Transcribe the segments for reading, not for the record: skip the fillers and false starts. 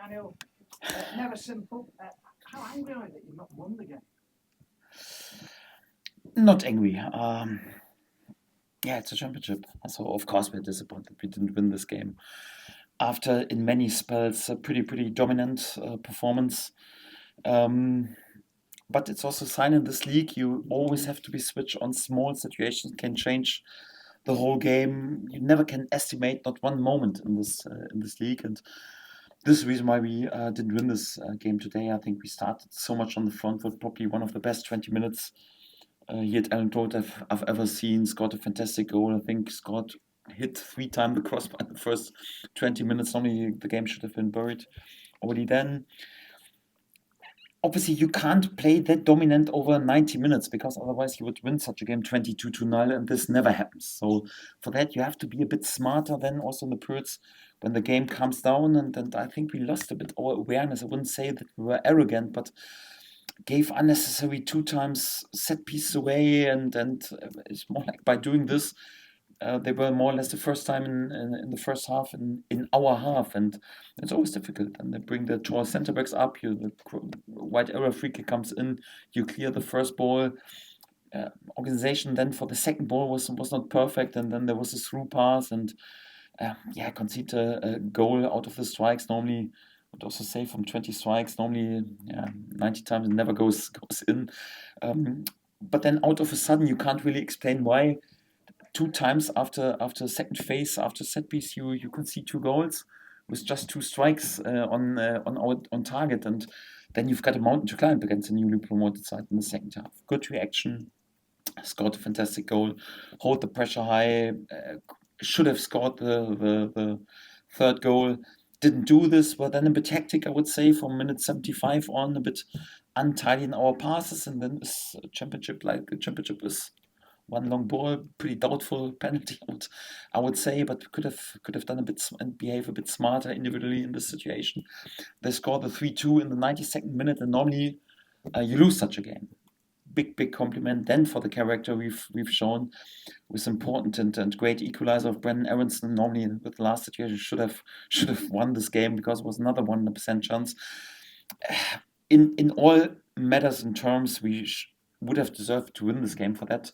Daniel. Never simple. How angry are you that you've not won the game? Not angry. Yeah, it's a championship. So of course we're disappointed we didn't win this game. After in many spells a pretty dominant performance. But it's also a sign in this league you always have to be switched on. Small situations can change the whole game. You never can estimate not one moment in this league, and this is the reason why we didn't win this game today. I think we started so much on the front foot, probably one of the best 20 minutes here at Elland Road I've ever seen. Scored a fantastic goal. I think scored hit 3 times the crossbar in the first 20 minutes. Normally the game should have been buried already then. Obviously, you can't play that dominant over 90 minutes because otherwise you would win such a game 22-0, and this never happens. So for that, you have to be a bit smarter then also in the periods when the game comes down. And I think we lost a bit our awareness. I wouldn't say that we were arrogant, but gave unnecessary 2 times set pieces away. And it's more like by doing this, they were more or less the first time in the first half in our half, and it's always difficult. And they bring the tall centre backs up. The wide area free kick comes in. You clear the first ball. Organization then for the second ball was not perfect, and then there was a through pass, and concede a goal out of the strikes. Normally, I would also say from 20 strikes, normally 90 times it never goes in. But then out of a sudden, you can't really explain why. 2 times after second phase, after set piece, you can see 2 goals with just 2 strikes on target, and then you've got a mountain to climb against a newly promoted side in the second half. Good reaction, scored a fantastic goal, hold the pressure high, should have scored the third goal. Didn't do this, but then a bit hectic, I would say, from minute 75 on, a bit untidy in our passes, and then this championship, like the championship is one long ball, pretty doubtful penalty, I would say, but could have done a bit and behave a bit smarter individually in this situation. They scored the 3-2 in the 92nd minute, and normally you lose such a game. Big compliment then for the character we've shown, with important and great equalizer of Brendan Aronson. Normally with the last situation should have won this game because it was another 100% chance. In all matters and terms, we would have deserved to win this game. For that,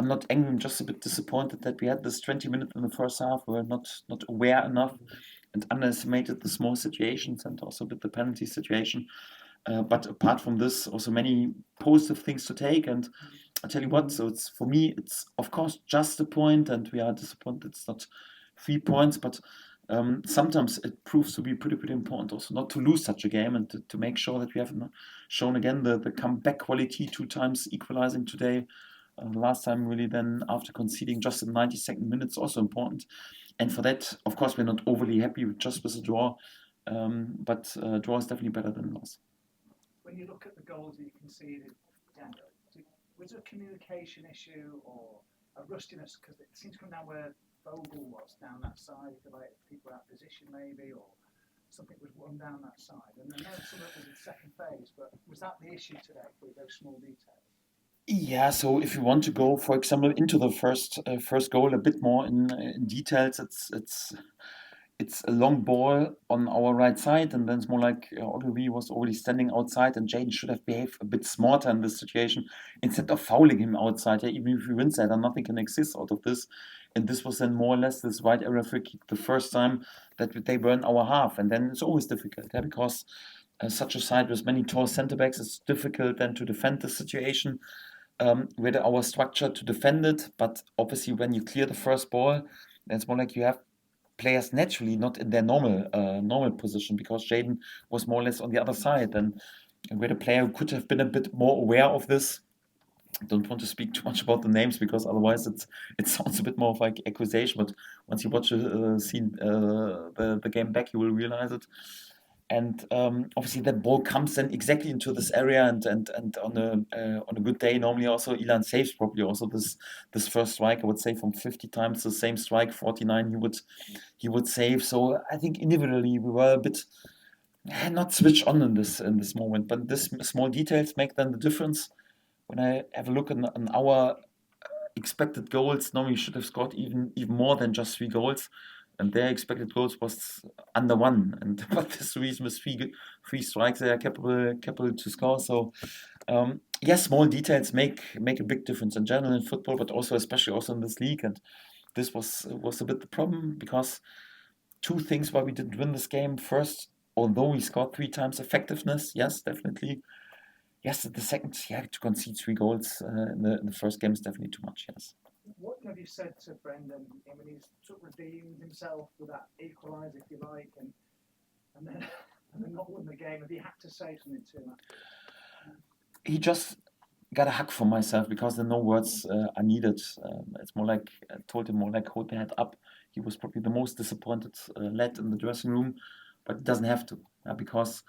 I'm not angry. I'm just a bit disappointed that we had this 20 minutes in the first half. We were not aware enough and underestimated the small situations and also a bit the penalty situation. But apart from this, also many positive things to take. And I tell you what, so it's for me, it's of course just a point, and we are disappointed it's not 3 points, but sometimes it proves to be pretty important also not to lose such a game, and to make sure that we have shown again the comeback quality 2 times equalizing today. Last time really then after conceding just in 92nd minutes, also important. And for that, of course, we're not overly happy just with a draw, but draw is definitely better than loss. When you look at the goals that you conceded, Daniel, was it a communication issue or a rustiness? Because it seems to come down where Vogel was, down that side, if you like, people out of position maybe, or something was run down that side. And I know some of it was in second phase, but was that the issue today with those small details? Yeah, so if you want to go, for example, into the first goal a bit more in details, it's a long ball on our right side, and then it's more like Ogilvy was already standing outside, and Jaden should have behaved a bit smarter in this situation instead of fouling him outside. Yeah, even if he wins that, nothing can exist out of this. And this was then more or less this wide area free kick the first time that they were in our half, and then it's always difficult, yeah, because such a side with many tall centre backs, it's difficult then to defend the situation. With our structure to defend it, but obviously when you clear the first ball, then it's more like you have players naturally not in their normal position, because Jaden was more or less on the other side, and with a player who could have been a bit more aware of this. I don't want to speak too much about the names because otherwise it sounds a bit more of like accusation. But once you watch the game back, you will realize it. And obviously that ball comes then exactly into this area, and on a good day, normally also Elland saves probably also this first strike. I would say from 50 times the same strike, 49 he would save. So I think individually we were a bit not switched on in this moment, but this small details make then the difference. When I have a look on our expected goals, normally we should have scored even more than just 3 goals. and their expected goals was under 1. And but this reason with three strikes, they are capable to score. So yes, small details make a big difference in general in football, but also especially also in this league. And this was a bit the problem, because two things why we didn't win this game. First, although we scored 3 times, effectiveness, yes, definitely. Yes, the second, yeah, to concede 3 goals in the first game is definitely too much. Yes. What have you said to Brendan? I mean, he's sort of redeemed himself with that equaliser, if you like, and then not won the game. Have you had to say something to him? He just got a hug from myself, because the no words are needed. It's more like, I told him more like, hold the head up. He was probably the most disappointed lad in the dressing room, but it doesn't have to, because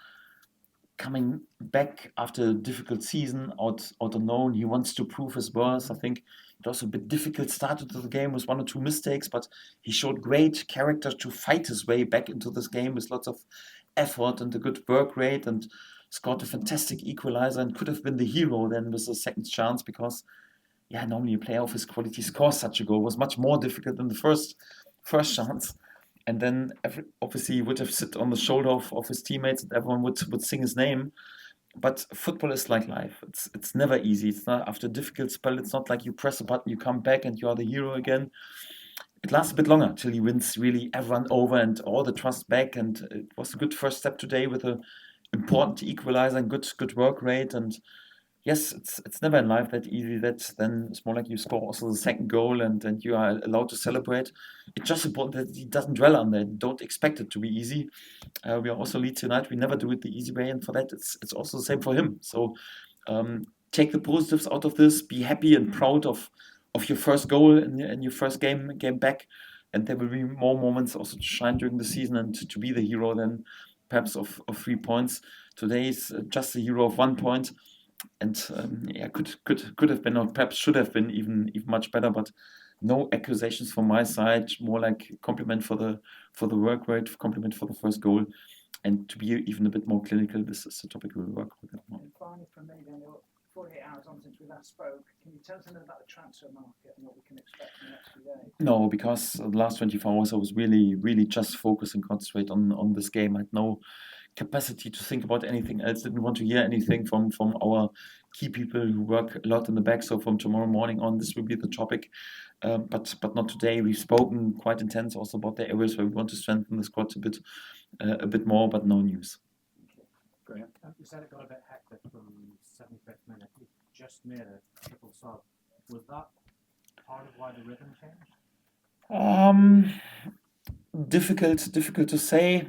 coming back after a difficult season, out unknown, he wants to prove his worth. I think it was a bit difficult start into the game with 1 or 2 mistakes, but he showed great character to fight his way back into this game with lots of effort and a good work rate, and scored a fantastic equalizer, and could have been the hero then with a second chance, because yeah, normally a player of his quality scores such a goal. It was much more difficult than the first chance. And then obviously he would have sit on the shoulder of his teammates, and everyone would sing his name. But football is like life. It's never easy. It's not, after a difficult spell, it's not like you press a button, you come back, and you are the hero again. It lasts a bit longer till he wins really everyone over and all the trust back. And it was a good first step today with a important equalizer and good work rate. And yes, it's never in life that easy. That then it's more like you score also the second goal, and you are allowed to celebrate. It's just important that he doesn't dwell on that. Don't expect it to be easy. We are also Leeds United. We never do it the easy way, and for that, it's also the same for him. So take the positives out of this. Be happy and proud of your first goal in your first game back, and there will be more moments also to shine during the season and to be the hero then perhaps of 3 points. Today is just a hero of 1 point. And yeah, could have been, or perhaps should have been even much better. But no accusations from my side. More like compliment for the work rate, compliment for the first goal, and to be even a bit more clinical. This is a topic we'll work with. And finally, from me, Daniel, 48 hours on since we last spoke, can you tell us anything about the transfer market and what we can expect in the next few days? No, because the last 24 hours I was really just focused and concentrate on this game. I had no capacity to think about anything else. Didn't want to hear anything from our key people who work a lot in the back. So from tomorrow morning on, this will be the topic. But not today. We've spoken quite intense also about the areas where we want to strengthen the squad a bit more, but no news. Graham? You said it got a bit hectic from 75th minute. You just made a triple sub. Was that part of why the rhythm changed? Difficult to say.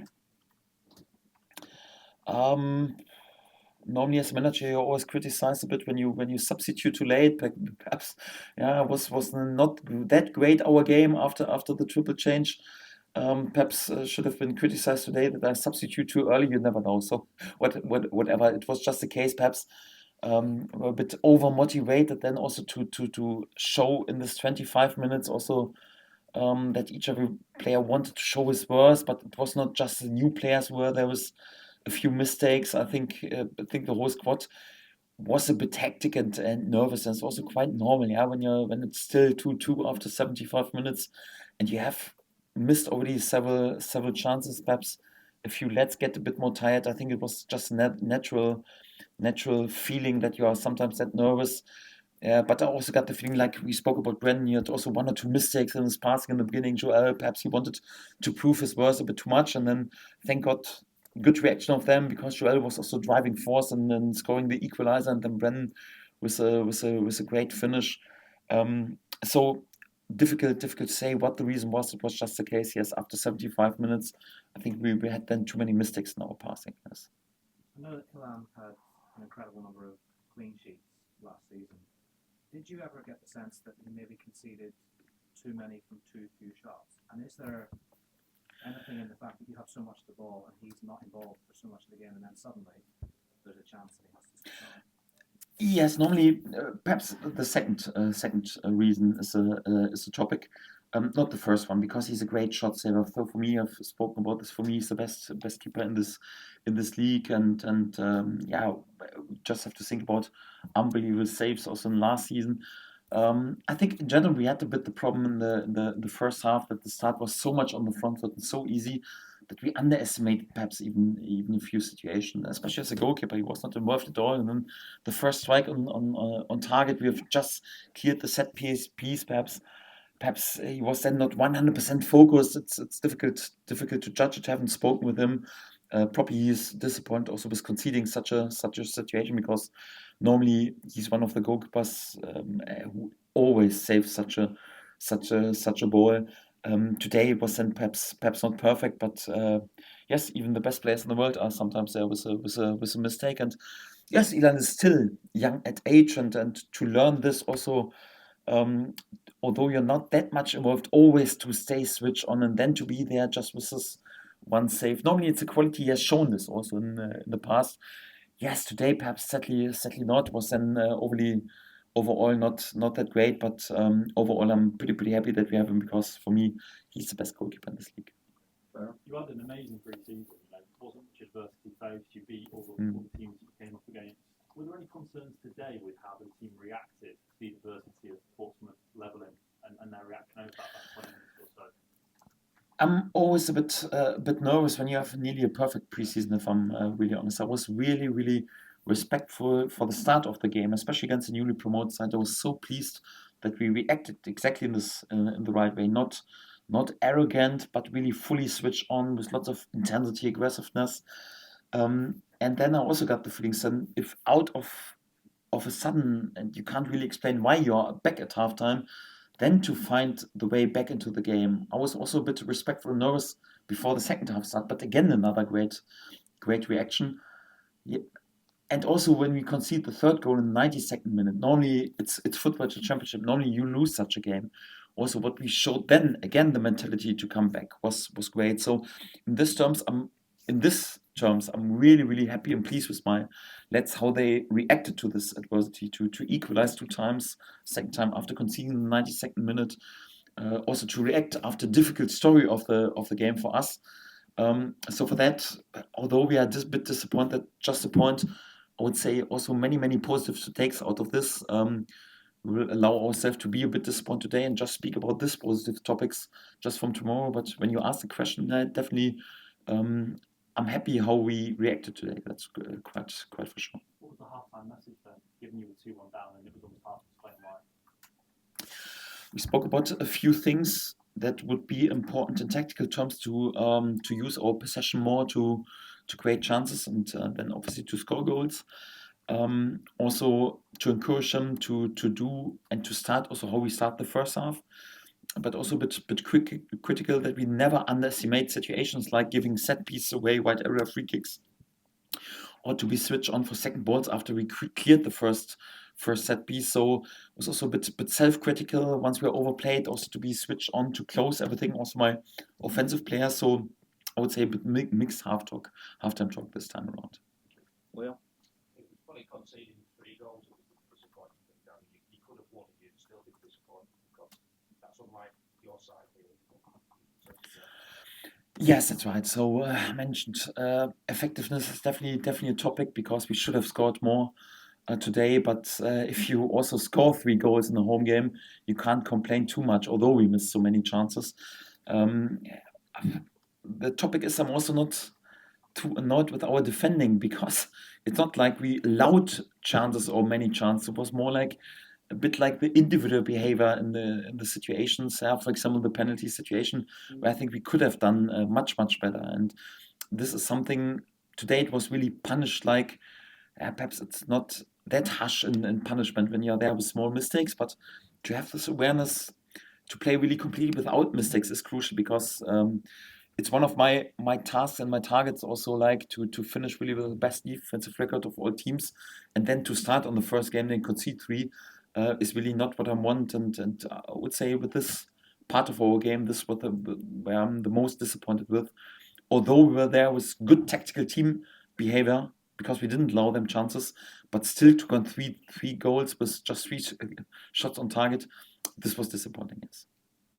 Normally as a manager you're always criticized a bit when you substitute too late. Perhaps was not that great our game after the triple change. Perhaps should have been criticized today that I substitute too early. You never know. So whatever, it was just the case. Perhaps a bit over motivated then also to show in this 25 minutes also that each every player wanted to show his worth, but it was not just the new players where there was a few mistakes. I think the whole squad was a bit hectic and nervous, and it's also quite normal, yeah, when it's still 2-2 after 75 minutes, and you have missed already several chances. Perhaps a few lads get a bit more tired. I think it was just natural feeling that you are sometimes that nervous. But I also got the feeling, like we spoke about Brendan, he had also 1 or 2 mistakes in his passing in the beginning. Joel, perhaps he wanted to prove his worth a bit too much, and then thank God, good reaction of them, because Joel was also driving force and then scoring the equalizer, and then Brendan with a great finish. So difficult to say what the reason was. It was just the case. Yes, after 75 minutes, I think we had then too many mistakes in our passing. Yes. I know that Elland had an incredible number of clean sheets last season. Did you ever get the sense that he maybe conceded too many from too few shots? And is there anything in the fact that you have so much of the ball and he's not involved for so much of the game, and then suddenly there's a chance that he has to sit down? Yes, normally perhaps the second reason is a topic, not the first one, because he's a great shot saver. So for me, I've spoken about this. For me, he's the best keeper in this league, and yeah, we just have to think about unbelievable saves also in last season. I think in general we had a bit the problem in the first half that the start was so much on the front foot and so easy that we underestimated perhaps even a few situations, especially as a goalkeeper. He was not involved at all, and then the first strike on target, we have just cleared the set piece perhaps. Perhaps he was then not 100% focused. It's difficult to judge it. I haven't spoken with him. Probably he's disappointed also with conceding such a situation, because normally he's one of the goalkeepers who always saves such a ball. Today it was then perhaps not perfect, but yes, even the best players in the world are sometimes there with a mistake. And yes, Elland is still young at age, and to learn this also. Although you're not that much involved, always to stay switched on and then to be there just with this one save. Normally, it's a quality. He has shown this also in the past. Yes, today perhaps sadly not. Was then overall not that great, but overall I'm pretty happy that we have him, because for me he's the best goalkeeper in this league. You had an amazing pre-season. Wasn't much adversity faced. You beat all the teams you came up against. Were there any concerns today with how the team reacted to the adversity of Portsmouth levelling and their reaction over that 20 minutes or so? I'm always a bit nervous when you have nearly a perfect preseason, if I'm really honest. I was really respectful for the start of the game, especially against the newly promoted side. I was so pleased that we reacted exactly in the right way, not arrogant, but really fully switched on with lots of intensity, aggressiveness. And then I also got the feeling that if out of a sudden, and you can't really explain why you're back at halftime, then to find the way back into the game. I was also a bit respectful and nervous before the second half start, but again another great reaction. Yeah. And also when we concede the third goal in the 92nd minute, normally it's football, it's a championship, normally you lose such a game. Also what we showed then, again, the mentality to come back was great. So in this terms, I'm really happy and pleased with my lads, how they reacted to this adversity, to equalize 2 times, second time after conceding in the 92nd minute, also to react after difficult story of the game for us. So for that, although we are a bit disappointed, just a point, I would say also many positive takes out of this. We will allow ourselves to be a bit disappointed today and just speak about these positive topics just from tomorrow. But when you ask the question, definitely I'm happy how we reacted today. That's quite for sure. What was the half-time message then, given you were 2-1 down and it was almost hard to explain why? We spoke about a few things that would be important in tactical terms to use our possession more to create chances, and then obviously to score goals. Also to encourage them to do and to start also how we start the first half, but also a bit critical that we never underestimate situations like giving set pieces away, wide area free kicks, or to be switched on for second balls after we cleared the first set piece. So it was also a bit self-critical once we were overplayed, also to be switched on to close everything. Also my offensive players. So I would say a bit mixed halftime talk this time around. Well, it was funny conceding 3 goals. It was disappointing. You could have won and you'd still be disappointed, because that's unlike your side here. Yes, that's right. So I mentioned effectiveness is definitely a topic, because we should have scored more today. But if you also score 3 goals in a home game, you can't complain too much, although we missed so many chances. The topic is I'm also not too annoyed with our defending, because it's not like we allowed chances or many chances. It was more like a bit like the individual behavior in the situations. For example, the penalty situation, where I think we could have done much better. And this is something today. It was really punished. Like perhaps it's not that harsh in punishment when you're there with small mistakes, but to have this awareness to play really completely without mistakes is crucial, because it's one of my tasks and my targets also, like to finish really with the best defensive record of all teams, and then to start on the first game and concede 3 is really not what I want. And I would say with this part of our game, this is where I'm the most disappointed with. Although we were there with good tactical team behavior, because we didn't allow them chances, but still to concede 3 goals with just 3 shots on target, this was disappointing, yes.